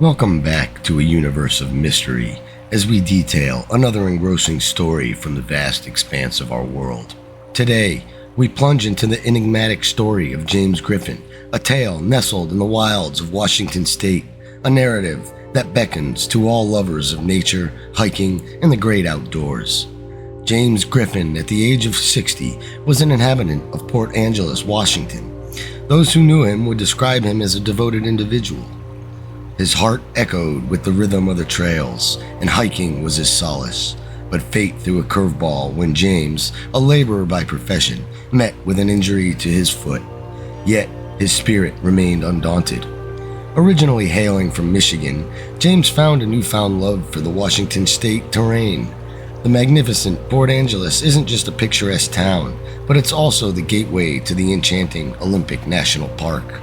Welcome back to a universe of mystery as we detail another engrossing story from the vast expanse of our world. Today, we plunge into the enigmatic story of James Griffin, a tale nestled in the wilds of Washington State, a narrative that beckons to all lovers of nature, hiking, and the great outdoors. James Griffin, at the age of 60, was an inhabitant of Port Angeles, Washington. Those who knew him would describe him as a devoted individual. His heart echoed with the rhythm of the trails, and hiking was his solace. But fate threw a curveball when James, a laborer by profession, met with an injury to his foot. Yet, his spirit remained undaunted. Originally hailing from Michigan, James found a newfound love for the Washington State terrain. The magnificent Port Angeles isn't just a picturesque town, but it's also the gateway to the enchanting Olympic National Park.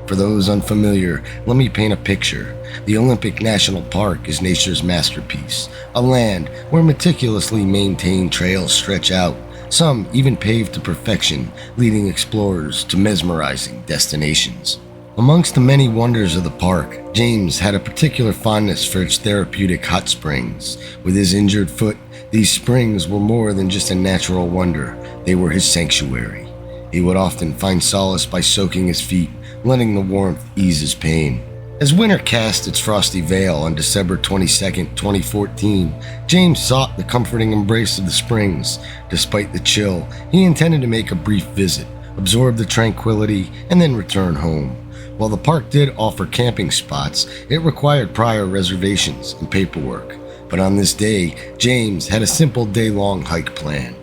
For those unfamiliar, let me paint a picture. The Olympic National Park is nature's masterpiece, a land where meticulously maintained trails stretch out, some even paved to perfection, leading explorers to mesmerizing destinations. Amongst the many wonders of the park, James had a particular fondness for its therapeutic hot springs. With his injured foot, these springs were more than just a natural wonder, they were his sanctuary. He would often find solace by soaking his feet, letting the warmth ease his pain. As winter cast its frosty veil on December 22, 2014, James sought the comforting embrace of the springs. Despite the chill, he intended to make a brief visit, absorb the tranquility, and then return home. While the park did offer camping spots, it required prior reservations and paperwork. But on this day, James had a simple day-long hike planned.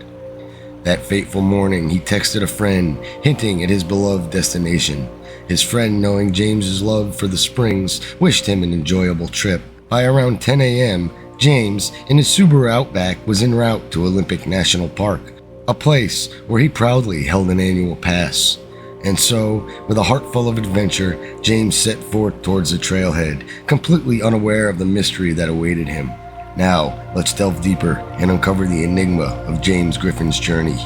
That fateful morning, he texted a friend, hinting at his beloved destination. His friend, knowing James's love for the springs, wished him an enjoyable trip. By around 10 a.m., James, in his Subaru Outback, was en route to Olympic National Park, a place where he proudly held an annual pass. And so, with a heart full of adventure, James set forth towards the trailhead, completely unaware of the mystery that awaited him. Now, let's delve deeper and uncover the enigma of James Griffin's journey.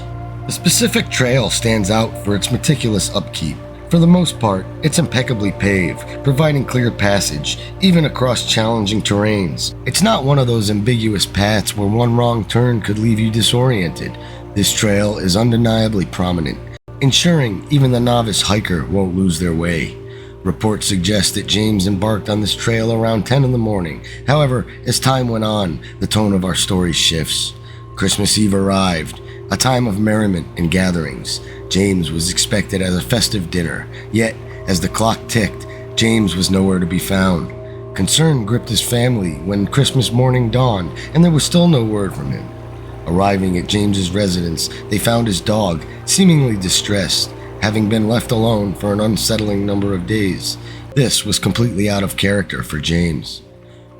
The specific trail stands out for its meticulous upkeep. For the most part, it's impeccably paved, providing clear passage, even across challenging terrains. It's not one of those ambiguous paths where one wrong turn could leave you disoriented. This trail is undeniably prominent, ensuring even the novice hiker won't lose their way. Reports suggest that James embarked on this trail around 10 in the morning. However, as time went on, the tone of our story shifts. Christmas Eve arrived, a time of merriment and gatherings. James was expected at a festive dinner, yet, as the clock ticked, James was nowhere to be found. Concern gripped his family when Christmas morning dawned, and there was still no word from him. Arriving at James's residence, they found his dog, seemingly distressed, having been left alone for an unsettling number of days. This was completely out of character for James.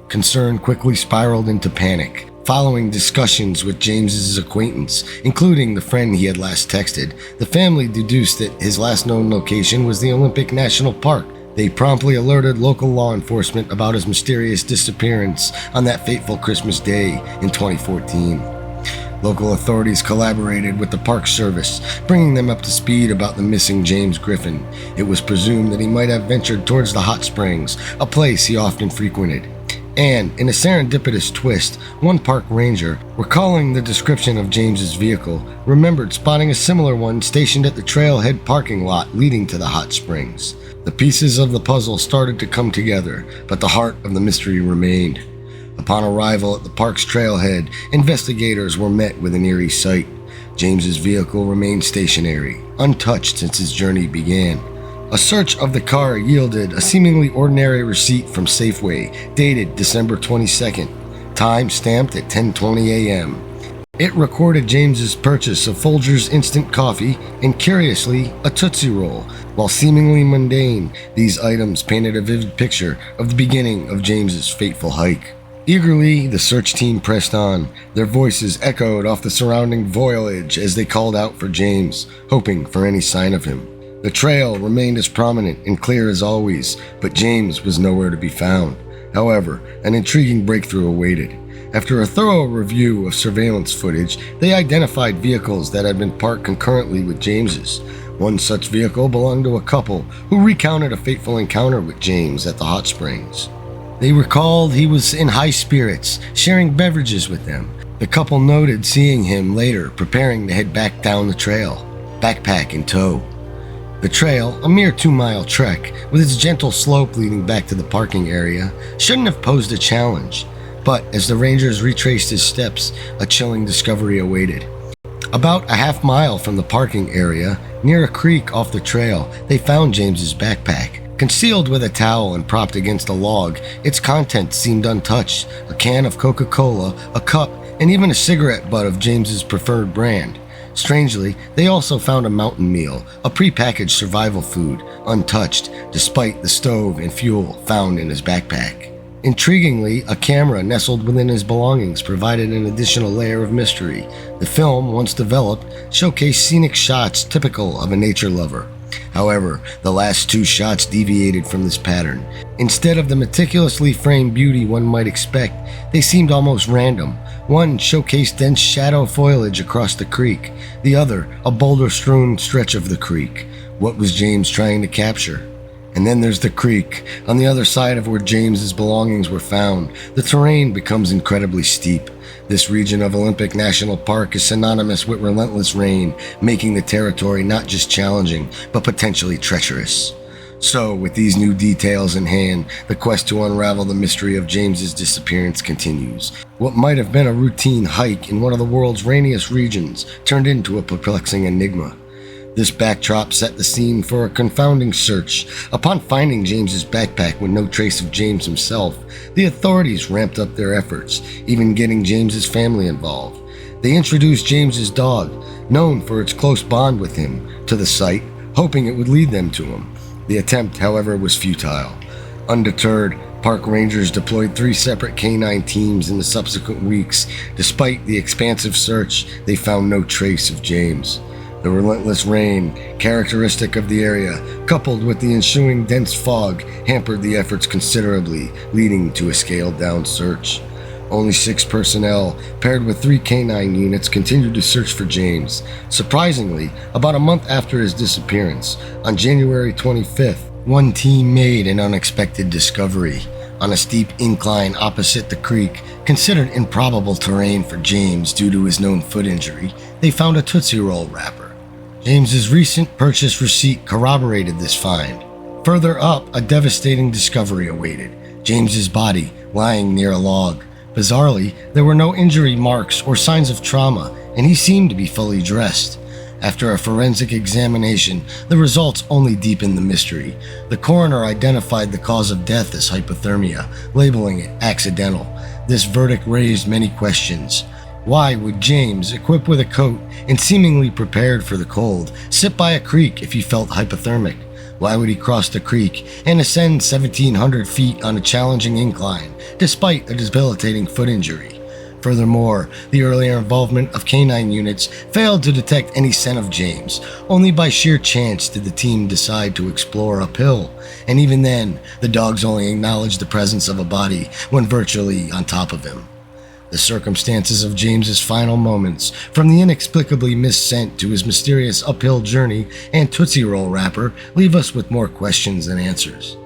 Concern quickly spiraled into panic. Following discussions with James's acquaintance, including the friend he had last texted, the family deduced that his last known location was the Olympic National Park. They promptly alerted local law enforcement about his mysterious disappearance on that fateful Christmas day in 2014. Local authorities collaborated with the Park Service, bringing them up to speed about the missing James Griffin. It was presumed that he might have ventured towards the hot springs, a place he often frequented. And, in a serendipitous twist, one park ranger, recalling the description of James's vehicle, remembered spotting a similar one stationed at the trailhead parking lot leading to the hot springs. The pieces of the puzzle started to come together, but the heart of the mystery remained. Upon arrival at the park's trailhead, investigators were met with an eerie sight. James's vehicle remained stationary, untouched since his journey began. A search of the car yielded a seemingly ordinary receipt from Safeway, dated December 22nd, time stamped at 10:20 a.m. It recorded James's purchase of Folgers instant coffee and, curiously, a Tootsie Roll. While seemingly mundane, these items painted a vivid picture of the beginning of James's fateful hike. Eagerly, the search team pressed on. Their voices echoed off the surrounding foliage as they called out for James, hoping for any sign of him. The trail remained as prominent and clear as always, but James was nowhere to be found. However, an intriguing breakthrough awaited. After a thorough review of surveillance footage, they identified vehicles that had been parked concurrently with James's. One such vehicle belonged to a couple who recounted a fateful encounter with James at the hot springs. They recalled he was in high spirits, sharing beverages with them. The couple noted seeing him later preparing to head back down the trail, backpack in tow. The trail, a mere 2-mile trek, with its gentle slope leading back to the parking area, shouldn't have posed a challenge. But as the rangers retraced his steps, a chilling discovery awaited. About a half-mile from the parking area, near a creek off the trail, they found James's backpack. Concealed with a towel and propped against a log, its contents seemed untouched: a can of Coca-Cola, a cup, and even a cigarette butt of James's preferred brand. Strangely, they also found a mountain meal, a prepackaged survival food, untouched, despite the stove and fuel found in his backpack. Intriguingly, a camera nestled within his belongings provided an additional layer of mystery. The film, once developed, showcased scenic shots typical of a nature lover. However, the last 2 shots deviated from this pattern. Instead of the meticulously framed beauty one might expect, they seemed almost random. One showcased dense shadow foliage across the creek, the other a boulder-strewn stretch of the creek. What was James trying to capture? And then there's the creek. On the other side of where James's belongings were found, the terrain becomes incredibly steep. This region of Olympic National Park is synonymous with relentless rain, making the territory not just challenging, but potentially treacherous. So, with these new details in hand, the quest to unravel the mystery of James's disappearance continues. What might have been a routine hike in one of the world's rainiest regions turned into a perplexing enigma. This backdrop set the scene for a confounding search. Upon finding James's backpack with no trace of James himself, the authorities ramped up their efforts, even getting James's family involved. They introduced James's dog, known for its close bond with him, to the site, hoping it would lead them to him. The attempt, however, was futile. Undeterred, park rangers deployed 3 separate canine teams in the subsequent weeks. Despite the expansive search, they found no trace of James. The relentless rain, characteristic of the area, coupled with the ensuing dense fog, hampered the efforts considerably, leading to a scaled-down search. Only 6 personnel, paired with 3 canine units, continued to search for James. Surprisingly, about a month after his disappearance, on January 25th, one team made an unexpected discovery. On a steep incline opposite the creek, considered improbable terrain for James due to his known foot injury, they found a Tootsie Roll wrapper. James's recent purchase receipt corroborated this find. Further up, a devastating discovery awaited: James's body lying near a log. Bizarrely, there were no injury marks or signs of trauma, and he seemed to be fully dressed. After a forensic examination, the results only deepened the mystery. The coroner identified the cause of death as hypothermia, labeling it accidental. This verdict raised many questions. Why would James, equipped with a coat and seemingly prepared for the cold, sit by a creek if he felt hypothermic? Why would he cross the creek and ascend 1,700 feet on a challenging incline, despite a debilitating foot injury? Furthermore, the earlier involvement of canine units failed to detect any scent of James. Only by sheer chance did the team decide to explore uphill, and even then, the dogs only acknowledged the presence of a body when virtually on top of him. The circumstances of James's final moments, from the inexplicably missed scent to his mysterious uphill journey and Tootsie Roll wrapper, leave us with more questions than answers.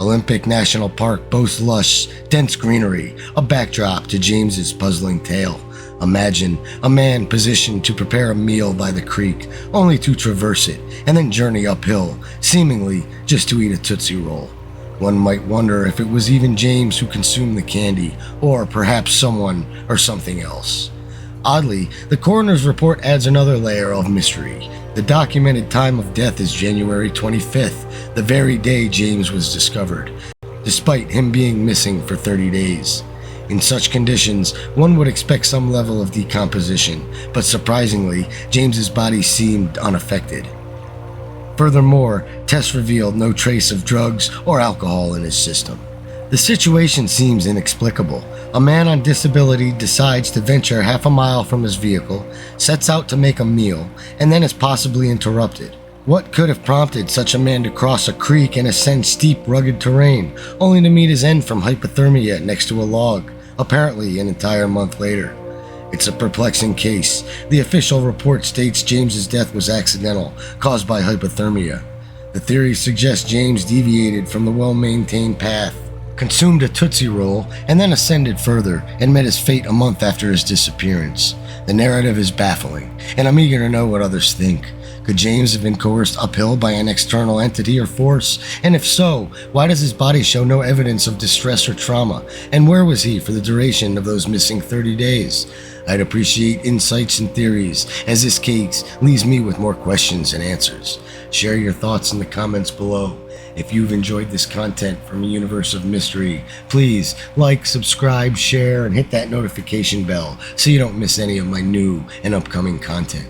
Olympic National Park boasts lush, dense greenery, a backdrop to James's puzzling tale. Imagine a man positioned to prepare a meal by the creek, only to traverse it and then journey uphill, seemingly just to eat a Tootsie Roll. One might wonder if it was even James who consumed the candy, or perhaps someone or something else. Oddly, the coroner's report adds another layer of mystery. The documented time of death is January 25th, the very day James was discovered, despite him being missing for 30 days. In such conditions, one would expect some level of decomposition, but surprisingly, James's body seemed unaffected. Furthermore, tests revealed no trace of drugs or alcohol in his system. The situation seems inexplicable. A man on disability decides to venture half a mile from his vehicle, sets out to make a meal, and then is possibly interrupted. What could have prompted such a man to cross a creek and ascend steep, rugged terrain, only to meet his end from hypothermia next to a log, apparently an entire month later? It's a perplexing case. The official report states James's death was accidental, caused by hypothermia. The theory suggests James deviated from the well-maintained path, consumed a Tootsie Roll, and then ascended further and met his fate a month after his disappearance. The narrative is baffling, and I'm eager to know what others think. Could James have been coerced uphill by an external entity or force? And if so, why does his body show no evidence of distress or trauma? And where was he for the duration of those missing 30 days? I'd appreciate insights and theories, as this case leaves me with more questions than answers. Share your thoughts in the comments below. If you've enjoyed this content from a universe of mystery, please like, subscribe, share, and hit that notification bell so you don't miss any of my new and upcoming content.